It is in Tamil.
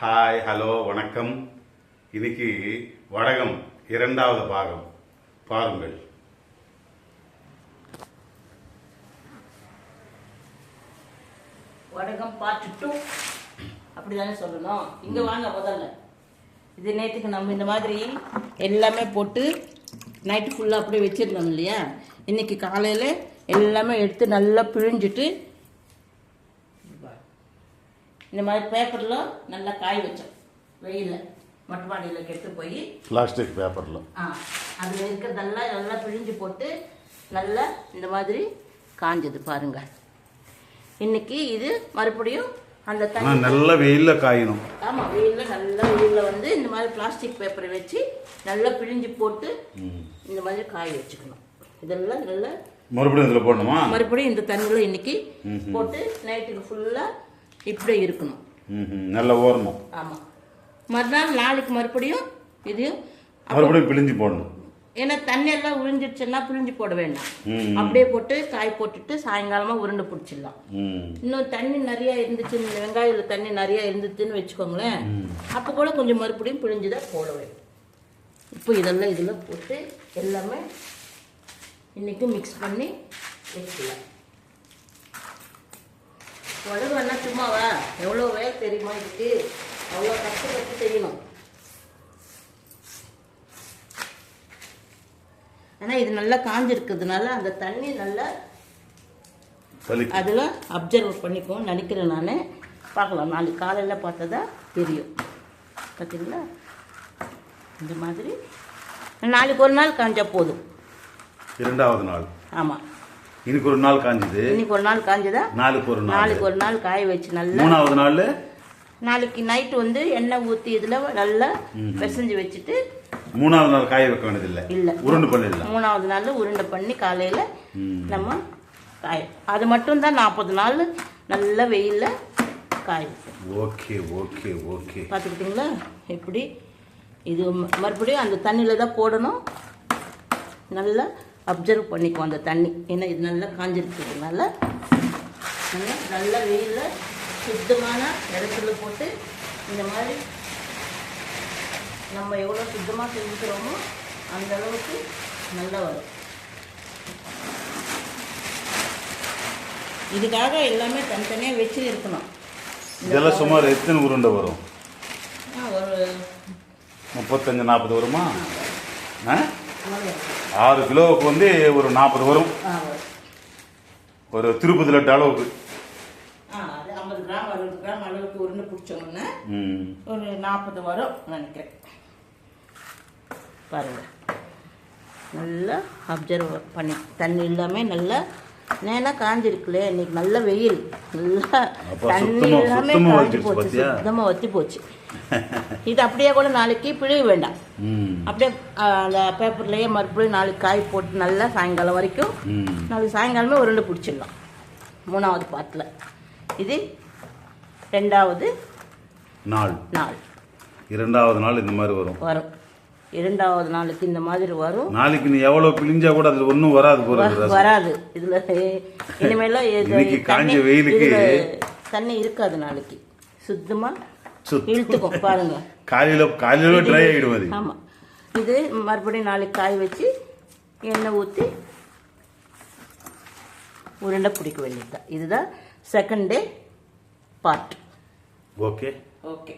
ஹாய் ஹலோ வணக்கம். இன்னைக்கு வடகம் இரண்டாவது பாகம் பாருங்கள். வடகம் பார்ட் 2 அப்படிதானே சொல்லணும். இங்க வாங்க முதல்ல. இது நேற்றுக்கு நம்ம இந்த மாதிரி எல்லாமே போட்டு நைட்டு ஃபுல்லாக அப்படியே வச்சிருந்தோம் இல்லையா. இன்னைக்கு காலையில் எல்லாமே எடுத்து நல்லா பிழிஞ்சிட்டு இந்த மாதிரி பேப்பரில் நல்லா காய வச்சோம். வெயிலில் மொட்டை மாடியில் கெட்டு போய் பிளாஸ்டிக் பேப்பரில் அதில் இருக்கிறதெல்லாம் நல்லா பிழிஞ்சு போட்டு நல்லா இந்த மாதிரி காஞ்சது பாருங்க. இன்னைக்கு இது மறுபடியும் அந்த தண்ணி நல்ல வெயிலில் காயணும். ஆமாம், வெயிலில் நல்லா வெயிலில் வந்து இந்த மாதிரி பிளாஸ்டிக் பேப்பரை வச்சு நல்லா பிழிஞ்சு போட்டு இந்த மாதிரி காய வச்சுக்கணும். இதெல்லாம் நல்லா மறுபடியும் இதில் போடணுமா? மறுபடியும் இந்த தண்ணியில் இன்னைக்கு போட்டு நைட்டுக்கு ஃபுல்லாக இப்படியே இருக்கணும். நல்லா ஓரணும். ஆமாம், மறுநாள் நாளைக்கு மறுபடியும் இதையும் மறுபடியும் பிழிஞ்சு போடணும். ஏன்னா தண்ணி எல்லாம் உறிஞ்சிடுச்சுன்னா பிழிஞ்சு போட வேண்டாம். அப்படியே போட்டு காய் போட்டுட்டு சாயங்காலமா உருண்டை பிடிச்சிடலாம். இன்னும் தண்ணி நிறைய இருந்துச்சு, இந்த வெங்காயத்துல தண்ணி நிறைய இருந்துச்சுன்னு வச்சுக்கோங்களேன், அப்போ கூட கொஞ்சம் மறுபடியும் பிழிஞ்சுதான் போட வேண்டும். இப்போ இதெல்லாம் இதில் போட்டு எல்லாமே இன்னைக்கு மிக்ஸ் பண்ணி வச்சுக்கலாம். உடம்பு என்ன சும்மாவா? எவ்வளோ வேலை தெரியுமா இதுக்கு? அவ்வளோ கஷ்டப்பட்டு செய்யணும். ஆனால் இது நல்லா காஞ்சிருக்கிறதுனால அந்த தண்ணி நல்லா அதில் அப்சர்வ் பண்ணிக்கும் நினைக்கிறேன் நான். பார்க்கலாம், நாளைக்கு காலையில் பார்த்ததா தெரியும். பார்த்தீங்களா? இந்த மாதிரி நாளைக்கு ஒரு நாள் காஞ்சா போதும். இரண்டாவது நாள். ஆமாம், இன்னைக்கு ஒரு நாள் காஞ்சது. இன்னைக்கு ஒரு நாள் காஞ்சதா? நாளைக்கு ஒரு நாள் காய வச்சு நல்லா மூணாவது நாள் நாளைக்கு நைட்டு வந்து எண்ணெய் ஊற்றி இதில் நல்லா பிசைஞ்சு வச்சுட்டு மூணாவது நாள் காய வைக்க வேண்டியதில்லை. இல்லை, உருண்டை பண்ணிடலாம். மூணாவது நாள் உருண்டை பண்ணி காலையில் நம்ம காய, அது மட்டும்தான் 40 நாள் நல்ல வெயிலில் காய வைக்கும். ஓகே ஓகே ஓகே, பார்த்துக்கிட்டிங்களா? இப்படி இது மறுபடியும் அந்த தண்ணியில் தான் போடணும். நல்லா அப்சர்வ் பண்ணிக்குவோம் அந்த தண்ணி. ஏன்னா இது நல்லா காஞ்சிருக்கிறதுனால நல்ல வெயிலில் சுத்தமான இடத்துல போட்டு இந்த மாதிரி நம்ம எவ்வளோ சுத்தமாக செஞ்சுக்கிறோமோ அந்த அளவுக்கு நல்லா வரும். இதுக்காக எல்லாமே தனித்தனியாக வச்சு இருக்கணும். இதெல்லாம் சுமார் எத்தனை உருண்டை வரும்? ஒரு 35-40 வருமா? 6 கிலோவுக்கு வந்து ஒரு 40 வரும். ஒரு திருப்பதி லட்டு அளவுக்கு. அது 50 கிராம் 60 கிராம் அளவுக்கு உருண்டை பிடிச்சோம்னா ஒரு 40 வரும் நினைக்கிறேன். பாருங்க, நல்லா அப்சர்வ் பண்ணி தண்ணி எல்லாமே நல்லா நேனா காஞ்சிருக்குல்ல. இன்னைக்கு நல்ல வெயில், நல்லா தண்ணி எல்லாமே காஞ்சி போச்சு, சுத்தமாக வத்தி போச்சு. இது அப்படியே கூட நாளைக்கு பிழிய வேண்டாம். அப்படியே அந்த பேப்பர்லேயே மறுபடியும் நாளைக்கு காய் போட்டு நல்லா சாயங்காலம் வரைக்கும் நாளைக்கு சாயங்காலமே உருண்டை பிடிச்சிடலாம். மூணாவது பாட்டில் இது ரெண்டாவது நாள். இரண்டாவது நாள் இந்த மாதிரி வரும். இரண்டாவது நாளுக்கு இந்த மாதிரி வரும். நாளைக்கு நீ எவ்வளவு பிழிஞ்சா கூட அதுல ஒன்றும் வராது. இதுல இனிமேல காஞ்ச வெயிலுக்கு தண்ணி இருக்காது. நாளைக்கு சுத்தமா இழுத்துக்கும். பாருங்க, காலையில ட்ரை ஆகிடும் அது. ஆமா, இது மறுபடியும் நாளைக்கு காய வச்சு எண்ணெய் ஊற்றி உருண்டை பிடிக்க வேண்டியதுதான். இதுதான் second day part. Okay okay.